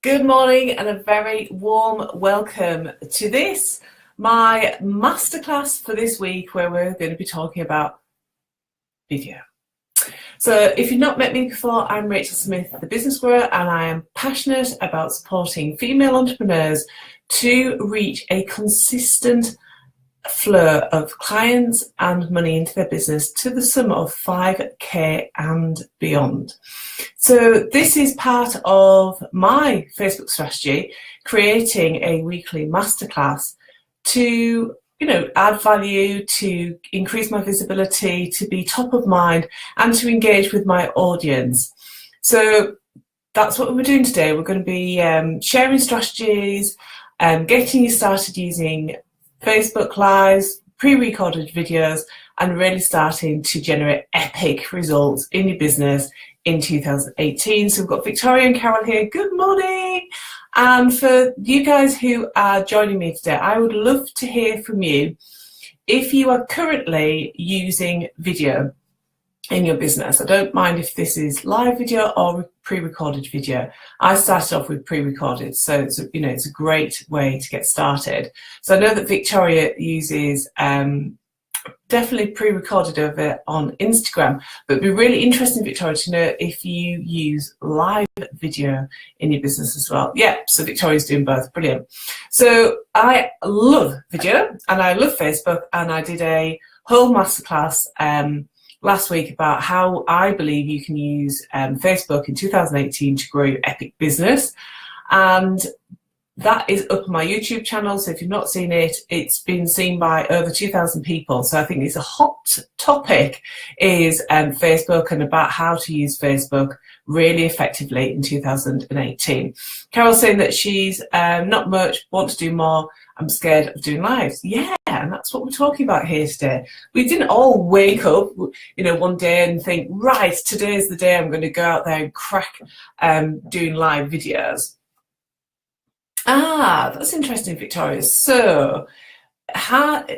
Good morning and a very warm welcome to this, my masterclass for this week, where we're going to be talking about video. So if you've not met me before, I'm Rachel Smith, the business grower, and I am passionate about supporting female entrepreneurs to reach a consistent flow of clients and money into their business to the sum of 5k and beyond. So this is part of my Facebook strategy, creating a weekly masterclass to add value, to increase my visibility, to be top of mind, and to engage with my audience. So that's what we're doing today. We're going to be sharing strategies, getting you started using Facebook Lives, pre-recorded videos, and really starting to generate epic results in your business in 2018. So we've got Victoria and Carol here. Good morning. And for you guys who are joining me today, I would love to hear from you if you are currently using video in your business. I don't mind if this is live video or pre-recorded video. I started off with pre-recorded, so it's a great way to get started. So I know that Victoria uses definitely pre-recorded over on Instagram, but it'd be really interesting, Victoria, to know if you use live video in your business as well. Yeah, so Victoria's doing both. Brilliant. So I love video and I love Facebook, and I did a whole masterclass last week about how I believe you can use Facebook in 2018 to grow your epic business. And that is up on my YouTube channel. So if you've not seen it, it's been seen by over 2,000 people. So I think it's a hot topic is Facebook, and about how to use Facebook really effectively in 2018. Carol's saying that she's not much, want to do more. I'm scared of doing lives. Yeah, and that's what we're talking about here today. We didn't all wake up, one day and think, right, today's the day I'm going to go out there and crack doing live videos. Ah, that's interesting, Victoria. So,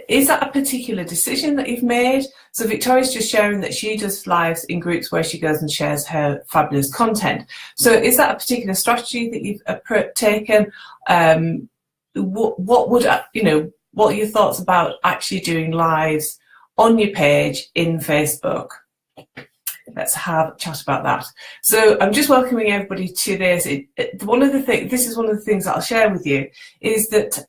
is that a particular decision that you've made? So Victoria's just sharing that she does lives in groups where she goes and shares her fabulous content. So is that a particular strategy that you've taken? What are your thoughts about actually doing lives on your page in Facebook? Let's have a chat about that. So I'm just welcoming everybody to this. This is one of the things that I'll share with you, is that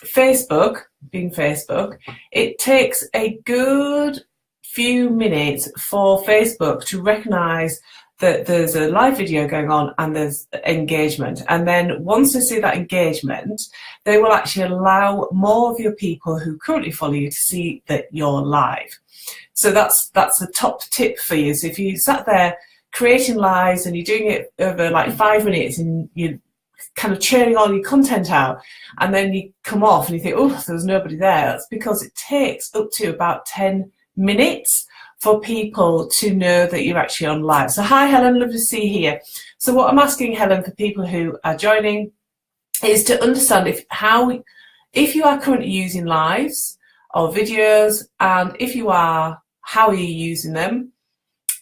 Facebook, being Facebook, it takes a good few minutes for Facebook to recognize that there's a live video going on and there's engagement. And then once they see that engagement, they will actually allow more of your people who currently follow you to see that you're live. So that's a top tip for you. So if you sat there creating lives and you're doing it over like 5 minutes and you're kind of churning all your content out, and then you come off and you think, oh, there's nobody there, that's because it takes up to about 10 minutes for people to know that you're actually on live. So hi, Helen, lovely to see you here. So what I'm asking, Helen, for people who are joining is to understand if you are currently using lives or videos, and if you are, how are you using them?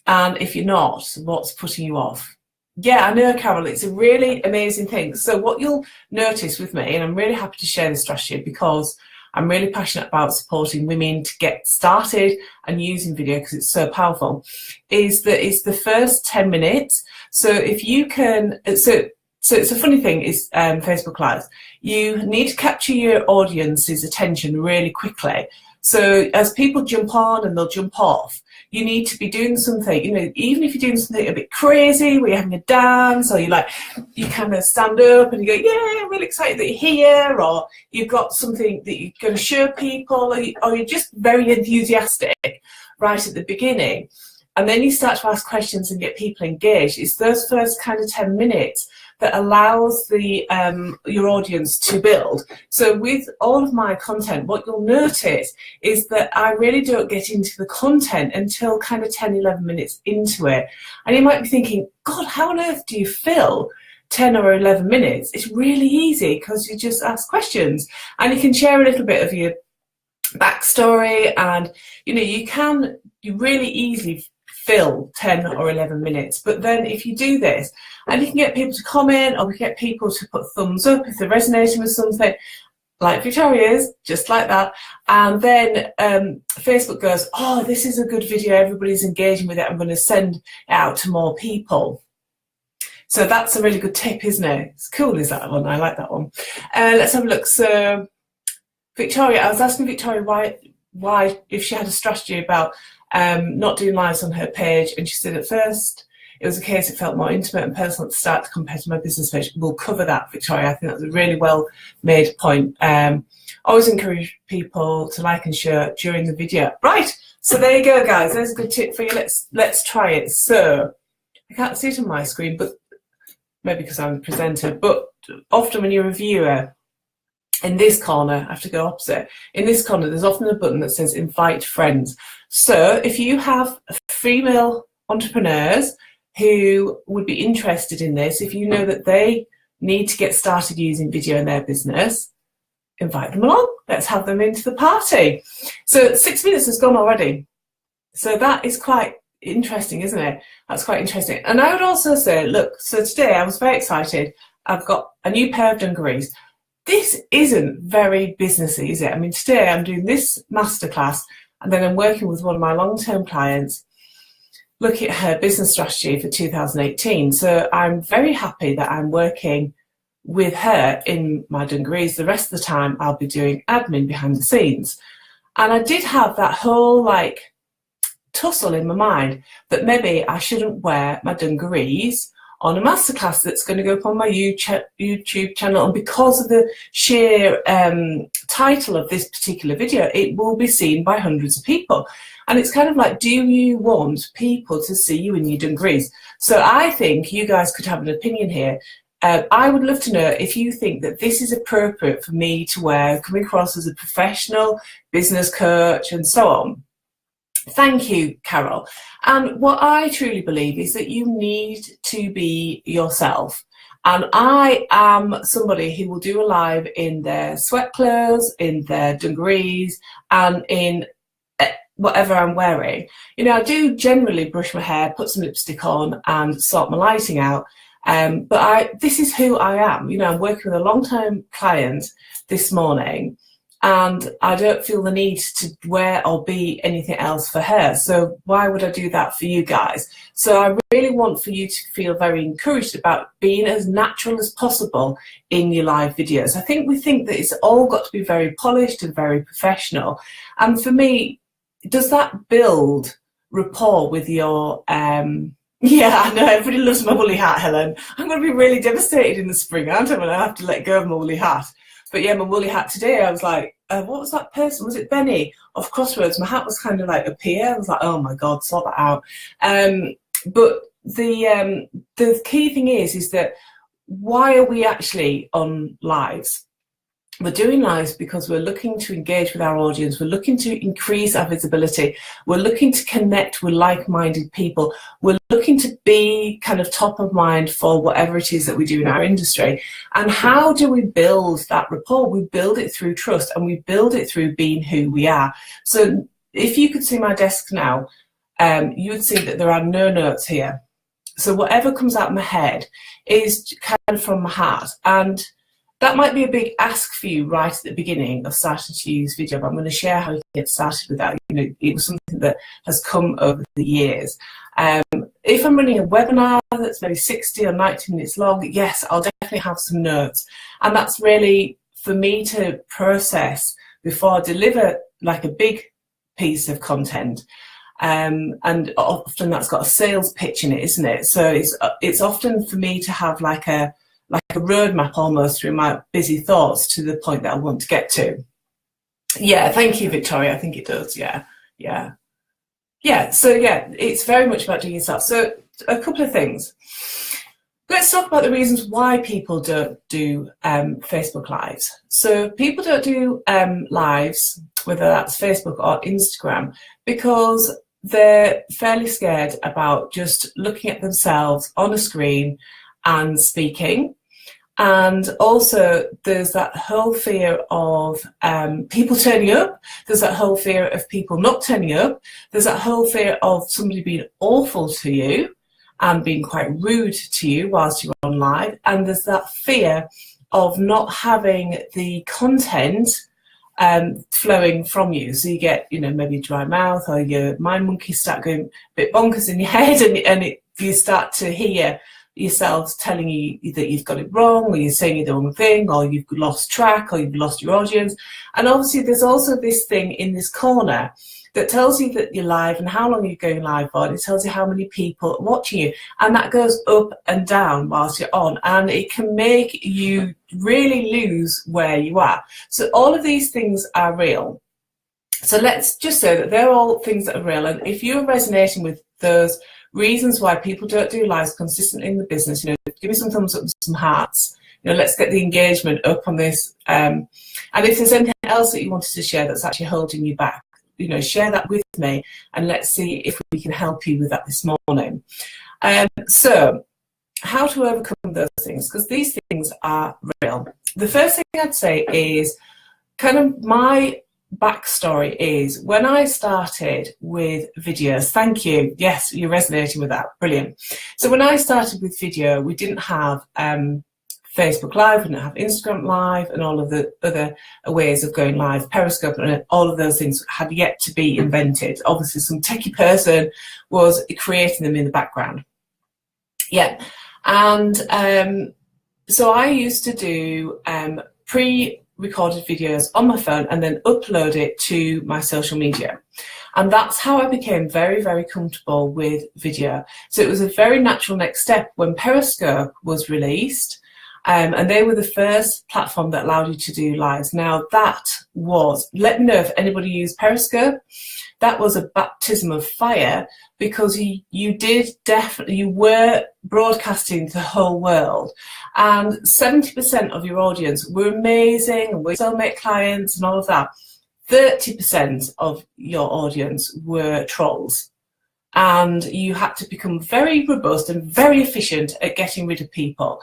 And if you're not, what's putting you off? Yeah, I know, Carol, it's a really amazing thing. So what you'll notice with me, and I'm really happy to share this strategy because I'm really passionate about supporting women to get started and using video because it's so powerful, is that it's the first 10 minutes. So if you can, so it's a funny thing, is Facebook Live. You need to capture your audience's attention really quickly. So as people jump on and they'll jump off, you need to be doing something, even if you're doing something a bit crazy, where you're having a dance, or you kind of stand up and you go, yeah, I'm really excited that you're here, or you've got something that you're going to show people, or you're just very enthusiastic right at the beginning. And then you start to ask questions and get people engaged. It's those first kind of 10 minutes that allows your audience to build. So with all of my content, what you'll notice is that I really don't get into the content until kind of 10, 11 minutes into it. And you might be thinking, God, how on earth do you fill 10 or 11 minutes? It's really easy because you just ask questions and you can share a little bit of your backstory, and you really easily fill 10 or 11 minutes. But then if you do this, and you can get people to comment, or we can get people to put thumbs up if they're resonating with something, like Victoria's, just like that. And then Facebook goes, oh, this is a good video, everybody's engaging with it, I'm going to send it out to more people. So that's a really good tip, isn't it? It's cool, is that one? I like that one. Let's have a look. So Victoria, I was asking Victoria why if she had a strategy about not doing lives on her page, and she said at first it was a case it felt more intimate and personal at the start compared to my business page. We'll cover that, Victoria. I think that's a really well made point. Always encourage people to like and share during the video. Right, so there you go, guys. There's a good tip for you. Let's try it. So I can't see it on my screen, but maybe because I'm a presenter, but often when you're a viewer, in this corner, I have to go opposite. In this corner, there's often a button that says invite friends. So if you have female entrepreneurs who would be interested in this, if you know that they need to get started using video in their business, invite them along. Let's have them into the party. So 6 minutes has gone already. So that is quite interesting, isn't it? That's quite interesting. And I would also say, look, so today I was very excited. I've got a new pair of dungarees. This isn't very businessy, is it? I mean, today I'm doing this masterclass, and then I'm working with one of my long-term clients, looking at her business strategy for 2018. So I'm very happy that I'm working with her in my dungarees. The rest of the time I'll be doing admin behind the scenes. And I did have that whole like tussle in my mind that maybe I shouldn't wear my dungarees on a masterclass that's going to go up on my YouTube channel. And because of the sheer title of this particular video, it will be seen by hundreds of people. And it's kind of like, do you want people to see you in your dungarees? So I think you guys could have an opinion here. I would love to know if you think that this is appropriate for me to wear, coming across as a professional business coach and so on. Thank you, Carol. And what I truly believe is that you need to be yourself. And I am somebody who will do a live in their sweat clothes, in their dungarees, and in whatever I'm wearing. You know, I do generally brush my hair, put some lipstick on, and sort my lighting out. But this is who I am. You know, I'm working with a long-term client this morning, and I don't feel the need to wear or be anything else for her. So why would I do that for you guys? So I really want for you to feel very encouraged about being as natural as possible in your live videos. I think we think that it's all got to be very polished and very professional. And for me, does that build rapport with your... Yeah, I know, everybody loves my woolly hat, Helen. I'm going to be really devastated in the spring, aren't I, when I have to let go of my woolly hat. But yeah, my woolly hat today, I was like, what was that person? Was it Benny off Crossroads? My hat was kind of like up here. I was like, oh my God, sort that out. But the key thing is that why are we actually on lives? We're doing lives because we're looking to engage with our audience. We're looking to increase our visibility. We're looking to connect with like-minded people. We're looking to be kind of top of mind for whatever it is that we do in our industry. And how do we build that rapport? We build it through trust, and we build it through being who we are. So if you could see my desk now, you would see that there are no notes here. So whatever comes out of my head is kind of from my heart. And that might be a big ask for you right at the beginning of starting to use video, but I'm going to share how you get started with that. You know, it was something that has come over the years. If I'm running a webinar that's maybe 60 or 90 minutes long, yes, I'll definitely have some notes. And that's really for me to process before I deliver like a big piece of content. And often that's got a sales pitch in it, isn't it? So it's often for me to have like a roadmap almost through my busy thoughts to the point that I want to get to. Yeah, thank you, Victoria. I think it does. Yeah. So yeah, it's very much about doing yourself. So a couple of things. Let's talk about the reasons why people don't do Facebook Lives. So people don't do lives, whether that's Facebook or Instagram, because they're fairly scared about just looking at themselves on a screen and speaking. And also there's that whole fear of people turning up. There's that whole fear of people not turning up. There's that whole fear of somebody being awful to you and being quite rude to you whilst you're on live. And there's that fear of not having the content flowing from you. So you get, you know, maybe dry mouth, or your mind monkeys start going a bit bonkers in your head, and you start to hear yourself telling you that you've got it wrong, or you're saying you're the wrong thing, or you've lost track, or you've lost your audience. And obviously there's also this thing in this corner that tells you that you're live and how long you're going live for, and it tells you how many people are watching you, and that goes up and down whilst you're on, and it can make you really lose where you are. So all of these things are real. So let's just say that they're all things that are real, and if you're resonating with those reasons why people don't do lives consistently in the business, you know, give me some thumbs up and some hearts. You know, let's get the engagement up on this. And if there's anything else that you wanted to share that's actually holding you back, you know, share that with me, and let's see if we can help you with that this morning. So how to overcome those things, because these things are real. The first thing I'd say is kind of my backstory is when I started with videos. Thank you. Yes, you're resonating with that. Brilliant. So when I started with video, we didn't have Facebook Live, we didn't have Instagram Live, and all of the other ways of going live, Periscope, and all of those things had yet to be invented. Obviously, some techie person was creating them in the background. Yeah. And so I used to do pre-recorded videos on my phone and then upload it to my social media. And that's how I became very, very comfortable with video. So it was a very natural next step when Periscope was released. And they were the first platform that allowed you to do lives. Now that was, let me know if anybody used Periscope, that was a baptism of fire, because you were broadcasting to the whole world. And 70% of your audience were amazing, and we still make clients and all of that. 30% of your audience were trolls. And you had to become very robust and very efficient at getting rid of people.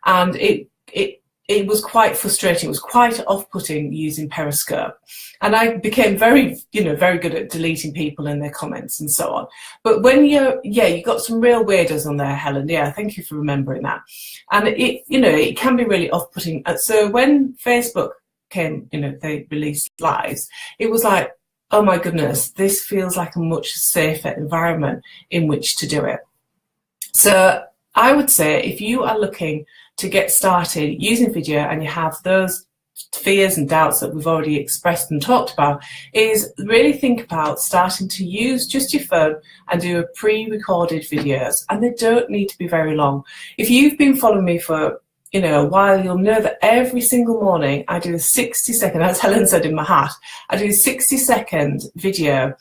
And it was quite frustrating. It was quite off-putting using Periscope. And I became very good at deleting people and their comments and so on. But when you got some real weirdos on there, Helen. Yeah, thank you for remembering that. And it can be really off-putting. So when Facebook came, they released lives, it was like, oh my goodness, this feels like a much safer environment in which to do it. So I would say if you are looking to get started using video and you have those fears and doubts that we've already expressed and talked about, is really think about starting to use just your phone and do a pre-recorded videos, and they don't need to be very long. If you've been following me for a while, you'll know that every single morning I do a 60-second, as Helen said in my hat, I do a 60-second video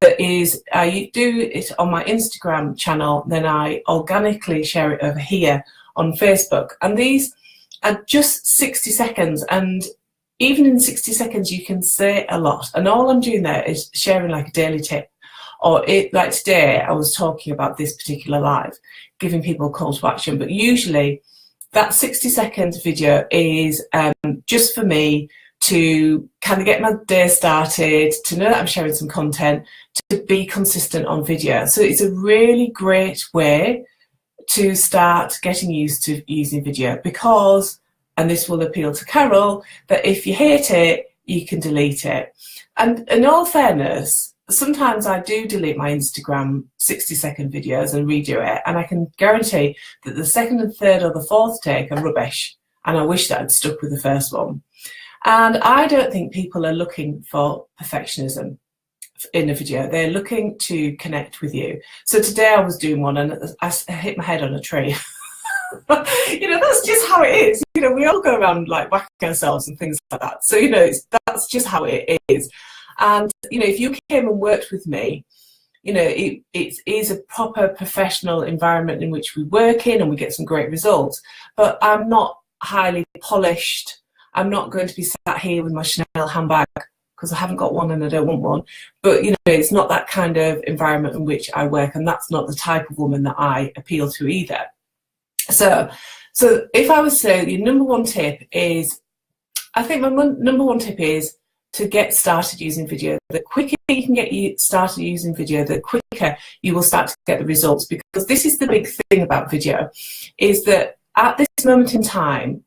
that is, I do it on my Instagram channel, then I organically share it over here on Facebook. And these are just 60 seconds. And even in 60 seconds, you can say a lot. And all I'm doing there is sharing like a daily tip. Or like today, I was talking about this particular live, giving people a call to action. But usually that 60-second video is just for me to kind of get my day started, to know that I'm sharing some content, to be consistent on video. So it's a really great way to start getting used to using video, because, and this will appeal to Carol, that if you hate it, you can delete it. And in all fairness, sometimes I do delete my Instagram 60-second videos and redo it, and I can guarantee that the second and third or the fourth take are rubbish, and I wish that I'd stuck with the first one. And I don't think people are looking for perfectionism in a video. They're looking to connect with you. So today I was doing one and I hit my head on a tree. That's just how it is. We all go around like whacking ourselves and things like that. So, that's just how it is. And, if you came and worked with me, it is a proper professional environment in which we work in, and we get some great results. But I'm not highly polished. I'm not going to be sat here with my Chanel handbag, because I haven't got one and I don't want one. But, it's not that kind of environment in which I work, and that's not the type of woman that I appeal to either. So if I was to say your number one tip is, I think my number one tip is to get started using video. The quicker you can get started using video, the quicker you will start to get the results, because this is the big thing about video, is that at this moment in time,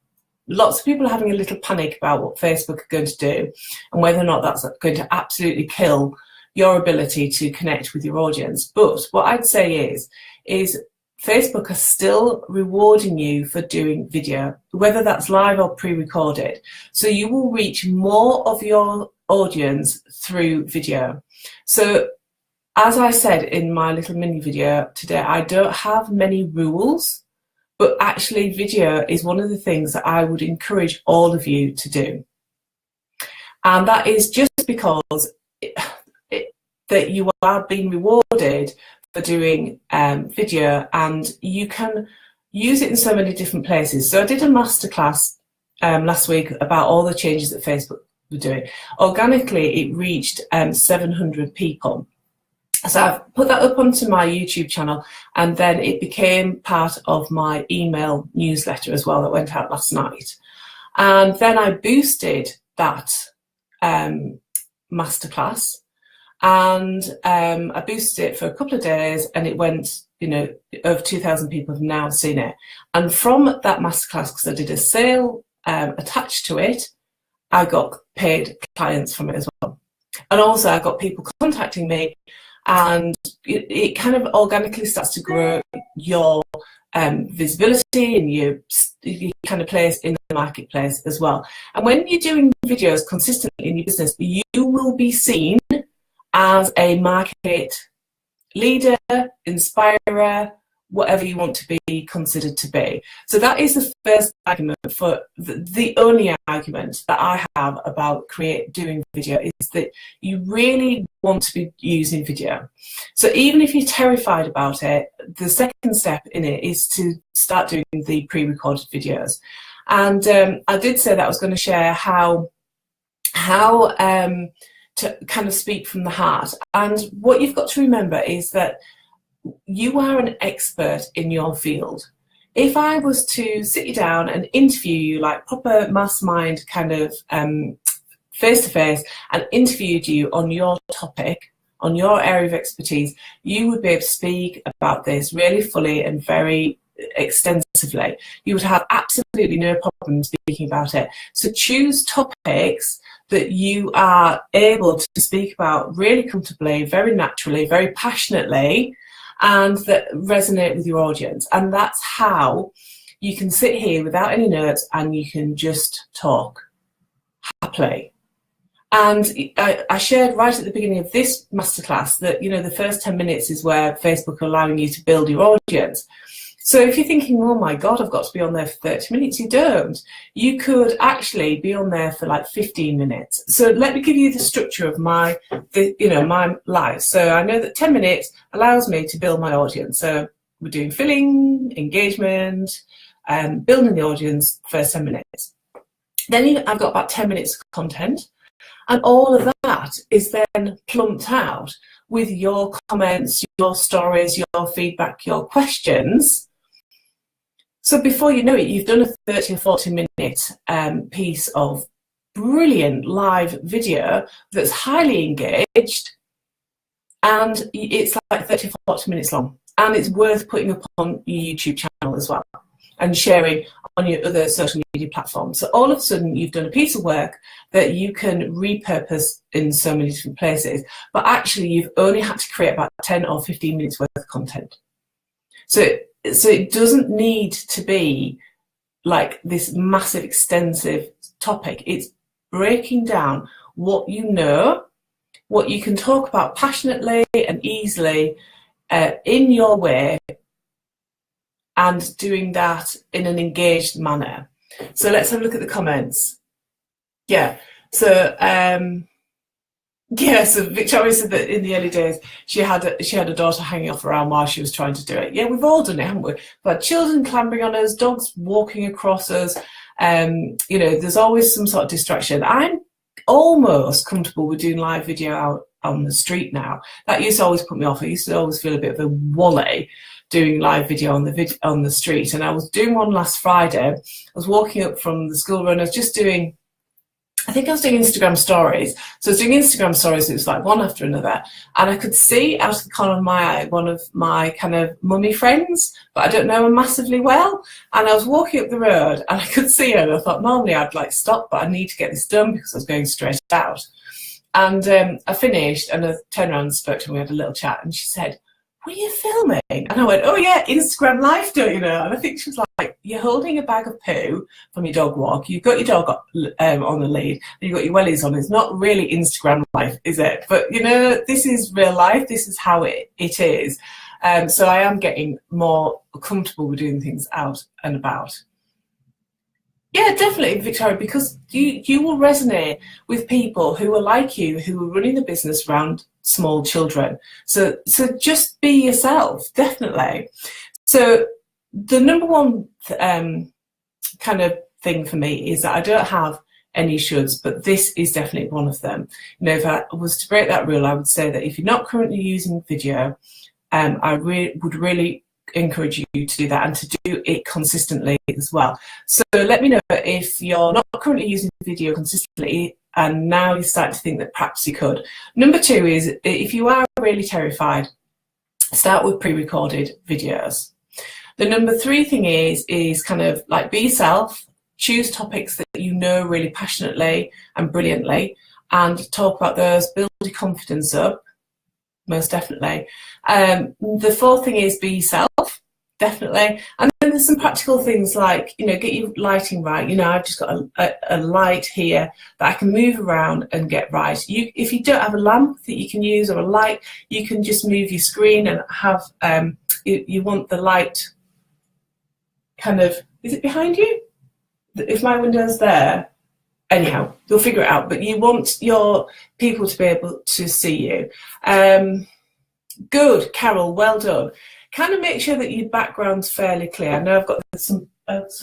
lots of people are having a little panic about what Facebook are going to do and whether or not that's going to absolutely kill your ability to connect with your audience. But what I'd say is Facebook are still rewarding you for doing video, whether that's live or pre-recorded. So you will reach more of your audience through video. So as I said in my little mini video today, I don't have many rules, but actually video is one of the things that I would encourage all of you to do. And that is just because that you are being rewarded for doing video, and you can use it in so many different places. So I did a masterclass last week about all the changes that Facebook were doing. Organically, it reached 700 people. So I've put that up onto my YouTube channel, and then it became part of my email newsletter as well that went out last night. And then I boosted that masterclass, and I boosted it for a couple of days, and it went, over 2,000 people have now seen it. And from that masterclass, because I did a sale attached to it, I got paid clients from it as well. And also I got people contacting me, and it kind of organically starts to grow your visibility and your kind of place in the marketplace as well. And when you're doing videos consistently in your business, you will be seen as a market leader, inspirer, whatever you want to be considered to be. So that is the first argument, for the only argument that I have about doing video, is that you really want to be using video. So even if you're terrified about it, the second step in it is to start doing the pre-recorded videos. And I did say that I was going to share how to kind of speak from the heart. And what you've got to remember is that you are an expert in your field. If I was to sit you down and interview you like proper mastermind kind of face-to-face, and interviewed you on your topic, on your area of expertise, you would be able to speak about this really fully and very extensively. You would have absolutely no problem speaking about it. So choose topics that you are able to speak about really comfortably, very naturally, very passionately, and that resonate with your audience. And that's how you can sit here without any notes and you can just talk happily. And I shared right at the beginning of this masterclass that, the first 10 minutes is where Facebook are allowing you to build your audience. So if you're thinking, oh my God, I've got to be on there for 30 minutes, you don't. You could actually be on there for like 15 minutes. So let me give you the structure of my life. So I know that 10 minutes allows me to build my audience. So we're doing filling, engagement, building the audience, first 10 minutes. Then I've got about 10 minutes of content. And all of that is then plumped out with your comments, your stories, your feedback, your questions. So before you know it, you've done a 30 or 40 minute piece of brilliant live video that's highly engaged, and it's like 30 or 40 minutes long, and it's worth putting up on your YouTube channel as well and sharing on your other social media platforms. So all of a sudden you've done a piece of work that you can repurpose in so many different places, but actually you've only had to create about 10 or 15 minutes worth of content. So it doesn't need to be like this massive extensive topic. It's breaking down what you know, what you can talk about passionately and easily in your way, and doing that in an engaged manner. So let's have a look at the comments. So Victoria said that in the early days she had a daughter hanging off her arm while she was trying to do it. Yeah, we've all done it, haven't we? We've had children clambering on us, dogs walking across us. There's always some sort of distraction. I'm almost comfortable with doing live video out on the street now. That used to always put me off. I used to always feel a bit of a wally doing live video on the street, and I was doing one last Friday. I was walking up from the school run. I was just doing, I think I was doing Instagram stories. So I was doing Instagram stories, it was like one after another. And I could see out of the corner of my eye one of my kind of mummy friends, but I don't know her massively well. And I was walking up the road and I could see her, and I thought normally I'd like stop, but I need to get this done because I was going straight out. And I finished and I turned around and spoke to her, we had a little chat, and she said, "Were you filming?" And I went, "Oh yeah, Instagram live, don't you know?" And I think she was like, "You're holding a bag of poo from your dog walk, you've got your dog on the lead, and you've got your wellies on. It's not really Instagram life, is it? But you know, this is real life, this is how it is." So I am getting more comfortable with doing things out and about. Yeah, definitely, Victoria, because you will resonate with people who are like you, who are running the business around small children. So just be yourself, definitely. So the number one kind of thing for me is that I don't have any shoulds, but this is definitely one of them. You know, if I was to break that rule, I would say that if you're not currently using video, I would really encourage you to do that, and to do it consistently as well. So let me know if you're not currently using video consistently and now you start to think that perhaps you could. Number two is, if you are really terrified, start with pre-recorded videos. The number three thing is kind of like, be yourself, choose topics that you know really passionately and brilliantly, and talk about those, build your confidence up, most definitely. The fourth thing is, be yourself, definitely. And then there's some practical things like, you know, get your lighting right. You know, I've just got a light here that I can move around and get right. If you don't have a lamp that you can use or a light, you can just move your screen and have, you want the light kind of, is it behind you? If my window's there, anyhow, you'll figure it out, but you want your people to be able to see you. Good, Carol, well done. Kind of make sure that your background's fairly clear. I know I've got some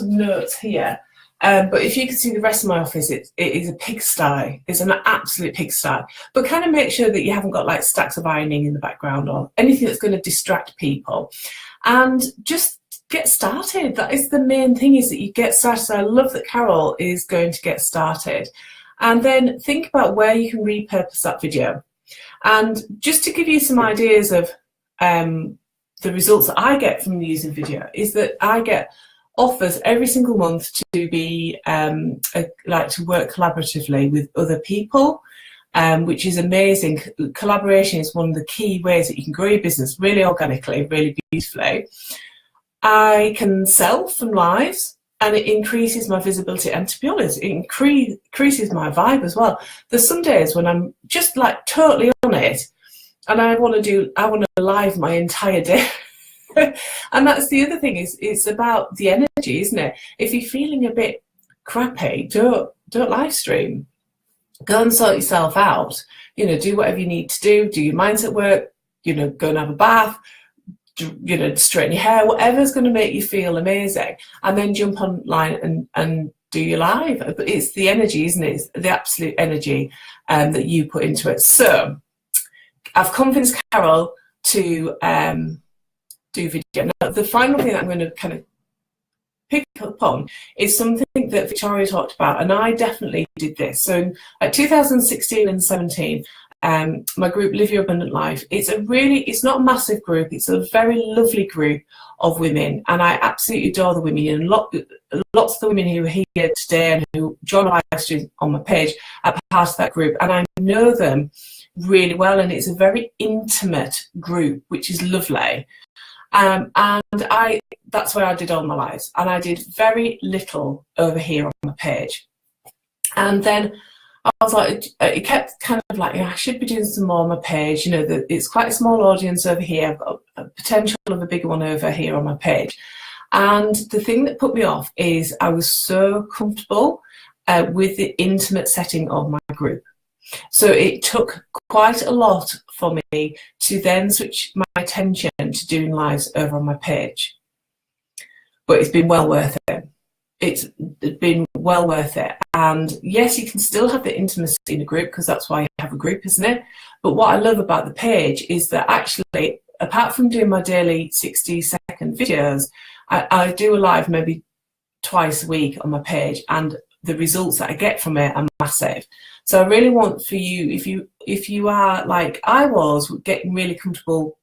notes here, but if you can see the rest of my office, it is a pigsty. It's an absolute pigsty. But kind of make sure that you haven't got like stacks of ironing in the background or anything that's going to distract people. And just get started. That is the main thing, is that you get started. So I love that Carol is going to get started. And then think about where you can repurpose that video. And just to give you some ideas of the results that I get from using video, is that I get offers every single month to be like to work collaboratively with other people, which is amazing. Collaboration is one of the key ways that you can grow your business really organically, really beautifully. I can sell from lives, and it increases my visibility, and to be honest, it increases my vibe as well. There's some days when I'm just like totally on it, and I want to live my entire day. And that's the other thing, is it's about the energy, isn't it? If you're feeling a bit crappy, don't live stream. Go and sort yourself out. You know, do whatever you need to do your mindset work, you know, go and have a bath, you know, straighten your hair, whatever's going to make you feel amazing, and then jump online and do your live. But it's the energy, isn't it? It's the absolute energy that you put into it. So I've convinced Carol to do video. Now, the final thing that I'm going to kind of pick up on is something that Victoria talked about, and I definitely did this. So in 2016 and 17, my group, Live Your Abundant Life, it's not a massive group, it's a very lovely group of women, and I absolutely adore the women, and lots of the women who are here today and who join my live stream on my page are part of that group, and I know them really well, and it's a very intimate group, which is lovely. And that's where I did all my lives, and I did very little over here on my page. And then I was like, it kept kind of like, I should be doing some more on my page. You know, it's quite a small audience over here. I've got a potential of a bigger one over here on my page. And the thing that put me off is I was so comfortable with the intimate setting of my group. So it took quite a lot for me to then switch my attention to doing lives over on my page. But it's been well worth it. It's been well worth it. And yes, you can still have the intimacy in a group, because that's why you have a group, isn't it? But what I love about the page is that actually apart from doing my daily 60-second videos, I do a live maybe twice a week on my page, and the results that I get from it are massive. So I really want for you, if you are like I was, getting really comfortable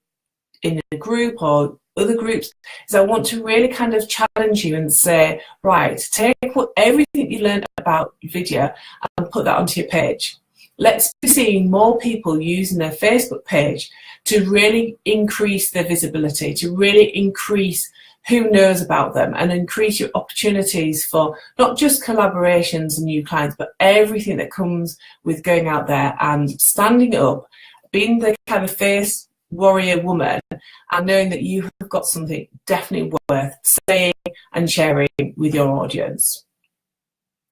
in a group or other groups, is I want to really kind of challenge you and say, right, take everything you learned about video and put that onto your page. Let's be seeing more people using their Facebook page to really increase their visibility, to really increase who knows about them, and increase your opportunities for not just collaborations and new clients, but everything that comes with going out there and standing up, being the kind of face warrior woman, and knowing that you have got something definitely worth saying and sharing with your audience.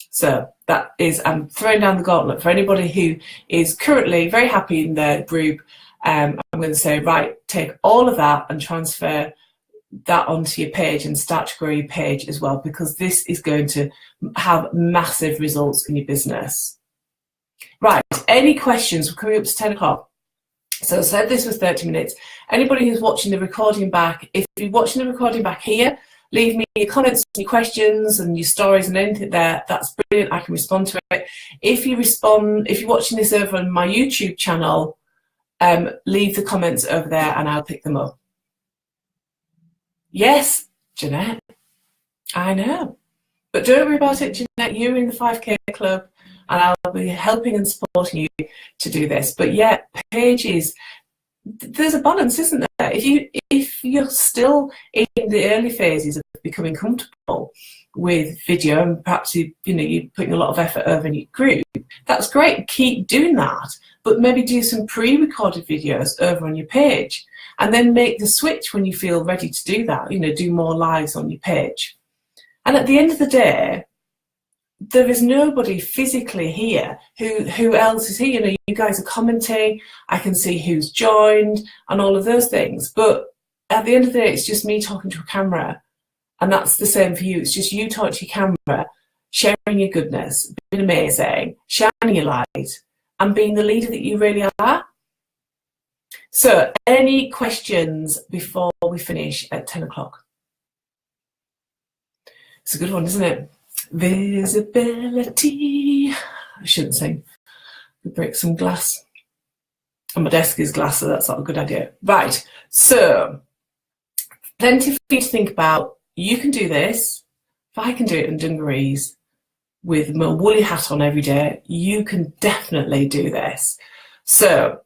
So that is, I'm throwing down the gauntlet for anybody who is currently very happy in their group. I'm going to say, right, take all of that and transfer that onto your page and start to grow your page as well, because this is going to have massive results in your business. Right, any questions? We're coming up to 10 o'clock. So I said this was 30 minutes. Anybody who's watching the recording back, if you're watching the recording back here, leave me your comments, your questions and your stories and anything there. That's brilliant. I can respond to it. If you're watching this over on my YouTube channel, leave the comments over there and I'll pick them up. Yes, Jeanette, I know. But don't worry about it, Jeanette. You're in the 5K club and I'll be helping and supporting you to do this. But yeah, pages, there's a balance, isn't there? If you're still in the early phases of becoming comfortable with video, and perhaps you're putting a lot of effort over in your group, that's great. Keep doing that. But maybe do some pre-recorded videos over on your page, and then make the switch when you feel ready to do that. Do more lives on your page. And at the end of the day, there is nobody physically here who else is here. You guys are commenting, I can see who's joined and all of those things. But at the end of the day, it's just me talking to a camera. And that's the same for you. It's just you talking to your camera, sharing your goodness, being amazing, shining your light, and being the leader that you really are. So, any questions before we finish at 10 o'clock? It's a good one, isn't it? Visibility. I shouldn't sing. We break some glass. And my desk is glass, so that's not a good idea. Right, so plenty for you to think about. You can do this. If I can do it in dungarees with my woolly hat on every day, you can definitely do this. So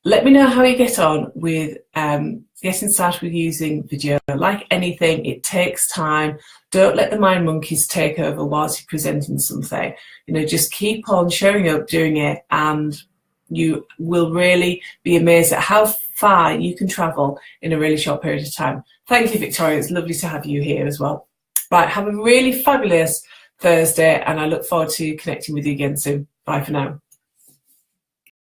let me know how you get on with getting started with using video. Like anything, it takes time. Don't let the mind monkeys take over whilst you're presenting something. Just keep on showing up, doing it, and you will really be amazed at how far you can travel in a really short period of time. Thank you, Victoria. It's lovely to have you here as well. Right, have a really fabulous Thursday, and I look forward to connecting with you again soon. Bye for now.